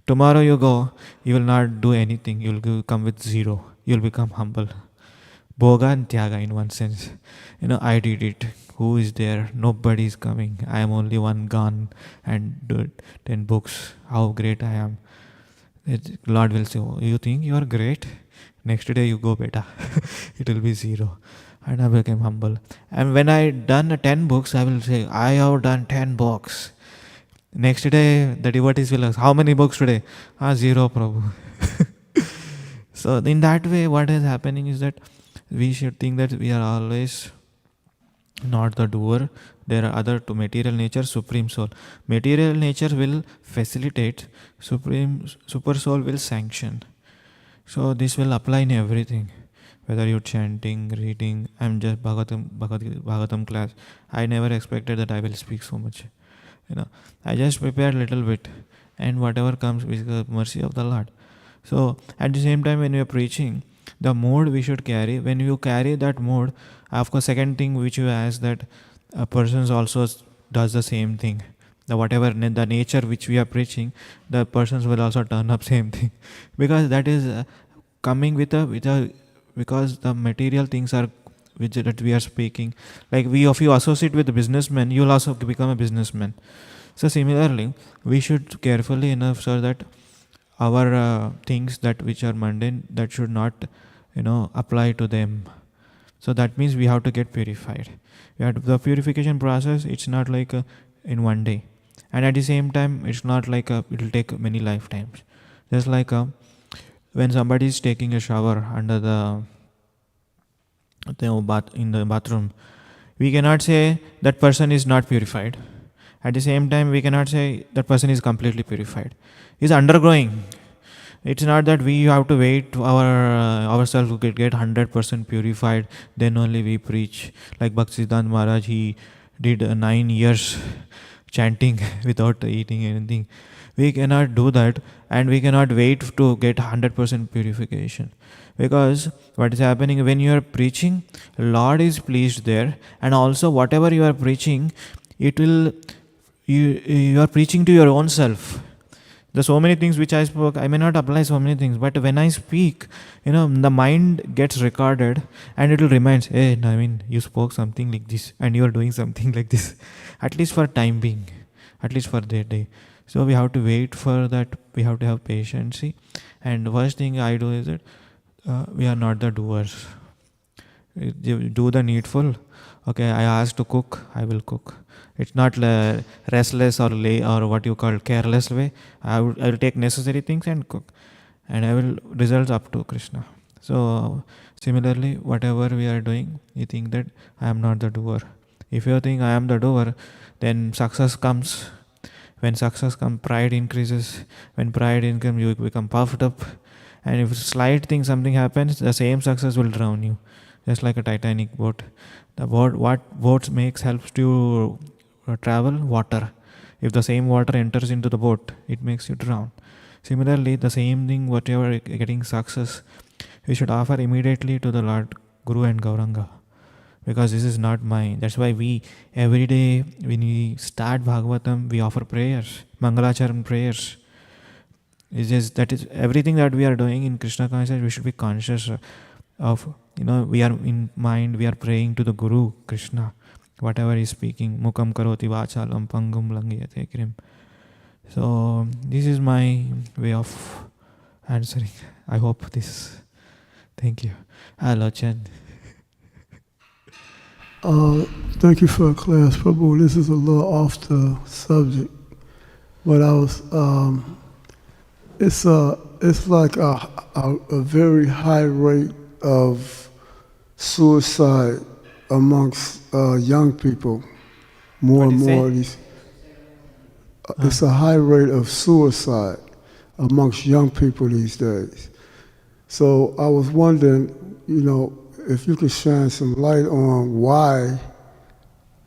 Tomorrow you go, you will not do anything, you will come with zero, you will become humble. Bhoga and Tyaga in one sense. I did it. Who is there? Nobody is coming. I am only one gone and do 10 books. How great I am. Lord will say, oh, you think you are great? Next day you go better. It will be zero. And I became humble. And when I done 10 books, I will say, I have done 10 books. Next day, the devotees will ask, how many books today? Zero, Prabhu. So in that way, what is happening is that we should think that we are always not the doer. There are other two, material nature, supreme soul. Material nature will facilitate, super soul will sanction. So this will apply in everything. Whether you're chanting, reading, I'm just Bhagavatam class. I never expected that I will speak so much. I just prepared a little bit, and whatever comes with the mercy of the Lord. So at the same time, when we are preaching, the mode we should carry, when you carry that mode, of course, second thing which you ask, that a person also does the same thing. The nature which we are preaching, the persons will also turn up same thing, because that is coming because the material things are that we are speaking. Like if you associate with a businessman, you will also become a businessman. So similarly, we should carefully enough so that our things that which are mundane, that should not apply to them. So that means we have to get purified. The purification process, it's not like in one day, and at the same time it's not like it will take many lifetimes. Just like when somebody is taking a shower under the in the bathroom, we cannot say that person is not purified. At the same time, we cannot say that person is completely purified. He is undergoing. It's not that we have to wait ourselves to get 100% purified, then only we preach. Like Bhaktisiddhanta Maharaj, he did 9 years chanting without eating anything. We cannot do that, and we cannot wait to get 100% purification. Because what is happening when you are preaching, Lord is pleased there, and also whatever you are preaching, you are preaching to your own self. There's so many things which I spoke, I may not apply so many things, but when I speak, the mind gets recorded, and it will remind, hey, Navin, you spoke something like this, and you are doing something like this, at least for time being, at least for that day. So we have to wait for that, we have to have patience. And the first thing I do is that we are not the doers. Do the needful. Okay, I asked to cook, I will cook. It's not restless or what you call careless way. I will take necessary things and cook, and I will results up to Krishna. So similarly, whatever we are doing, you think that I am not the doer. If you think I am the doer, then success comes. When success comes, pride increases. When pride increases, you become puffed up, And if slight thing, something happens, the same success will drown you. Just like a Titanic boat. The boat, what boats makes helps to travel? Water. If the same water enters into the boat, it makes you drown. Similarly, the same thing, whatever getting success, we should offer immediately to the Lord Guru and Gauranga. Because this is not mine. That's why we, every day, when we start Bhagavatam, we offer prayers, Mangalacharan prayers. It's just that is everything that we are doing in Krishna consciousness, we should be conscious of, we are in mind, we are praying to the Guru, Krishna, whatever he is speaking. Mukam karoti vachalam pangum langyate krim. So, this is my way of answering. I hope this. Thank you. Hello, Chen. Thank you for the class, Prabhu. This is a little off the subject, but I was. It's like a very high rate of suicide amongst young people. More and more of these. It's a high rate of suicide amongst young people these days. So I was wondering, if you could shine some light on why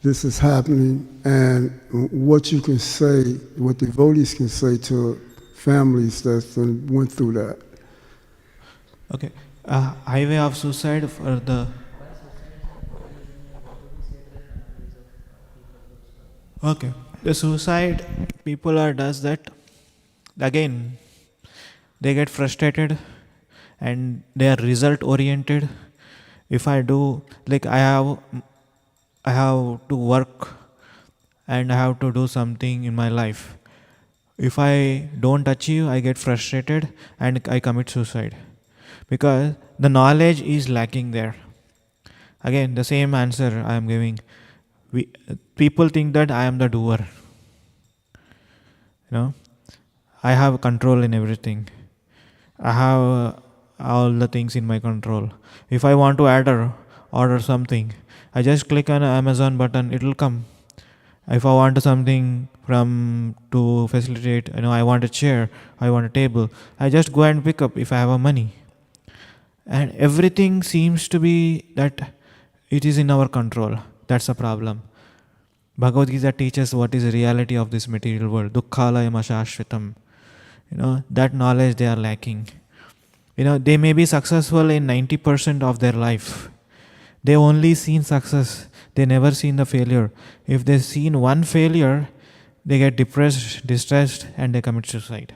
this is happening and what you can say, what devotees can say to families that went through that. Okay. Highway of suicide for the... Okay. The suicide, people does that. Again, they get frustrated and they are result oriented. If I do, like I have to work and I have to do something in my life. If I don't achieve, I get frustrated and I commit suicide. Because the knowledge is lacking there. Again, the same answer I am giving. People think that I am the doer. I have control in everything. I have all the things in my control. If I want to order something, I just click on Amazon button, it will come. If I want something to facilitate, I want a chair, I want a table, I just go and pick up if I have a money. And everything seems to be that it is in our control. That's the problem. Bhagavad Gita teaches what is the reality of this material world. Dukkhalayam ashashritam. That knowledge they are lacking. They may be successful in 90% of their life. They only seen success. They never seen the failure. If they seen one failure, they get depressed, distressed, and they commit suicide.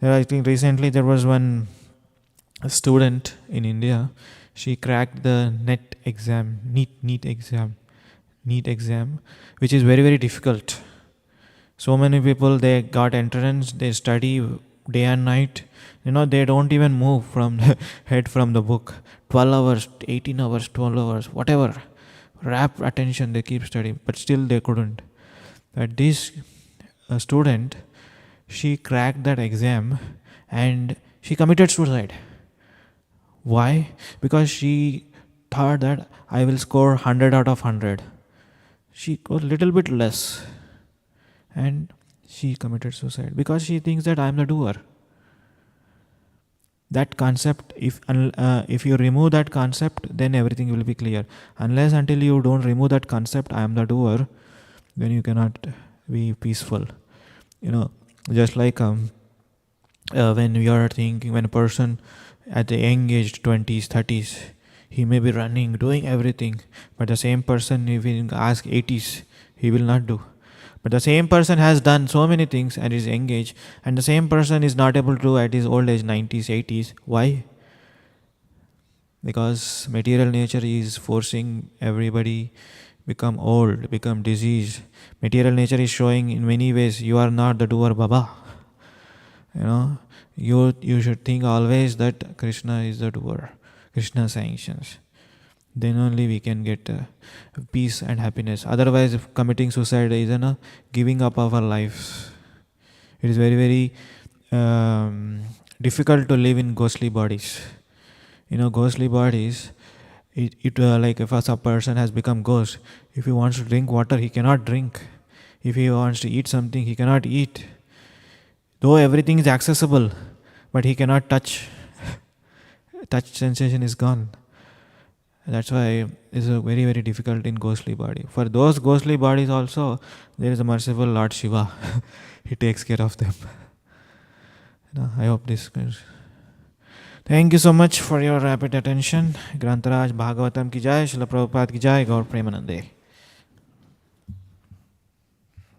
I think recently there was one student in India. She cracked the NET exam, NEET exam, which is very, very difficult. So many people, they got entrance, they study day and night. They don't even move from the head from the book. 12 hours, 18 hours, 12 hours, whatever. Rapt attention, they keep studying, but still they couldn't. But this student, she cracked that exam and she committed suicide. Why? Because she thought that I will score 100 out of 100. She got a little bit less and she committed suicide because she thinks that I am the doer. That concept, if you remove that concept, then everything will be clear. Unless until you don't remove that concept, I am the doer, then you cannot be peaceful. Just like when you are thinking, when a person at the young age, 20s, 30s, he may be running, doing everything, but the same person, if you ask 80s, he will not do. But the same person has done so many things at his young age, and the same person is not able to do at his old age, 90s, 80s. Why? Because material nature is forcing everybody become old, become diseased. Material nature is showing in many ways you are not the doer, Baba. You should think always that Krishna is the doer. Krishna sanctions. Then only we can get peace and happiness. Otherwise, if committing suicide is giving up of our lives. It is very, very difficult to live in ghostly bodies. Ghostly bodies, like if a person has become ghost, if he wants to drink water, he cannot drink. If he wants to eat something, he cannot eat. Though everything is accessible, but he cannot touch touch sensation is gone. That's why it's a very, very difficult in ghostly body. For those ghostly bodies also, there is a merciful Lord Shiva. He takes care of them. I hope this. Thank you so much for your rapid attention. Grantaraj Bhagavatam ki jai, Srila Prabhupada ki jai, Gaur Premanande.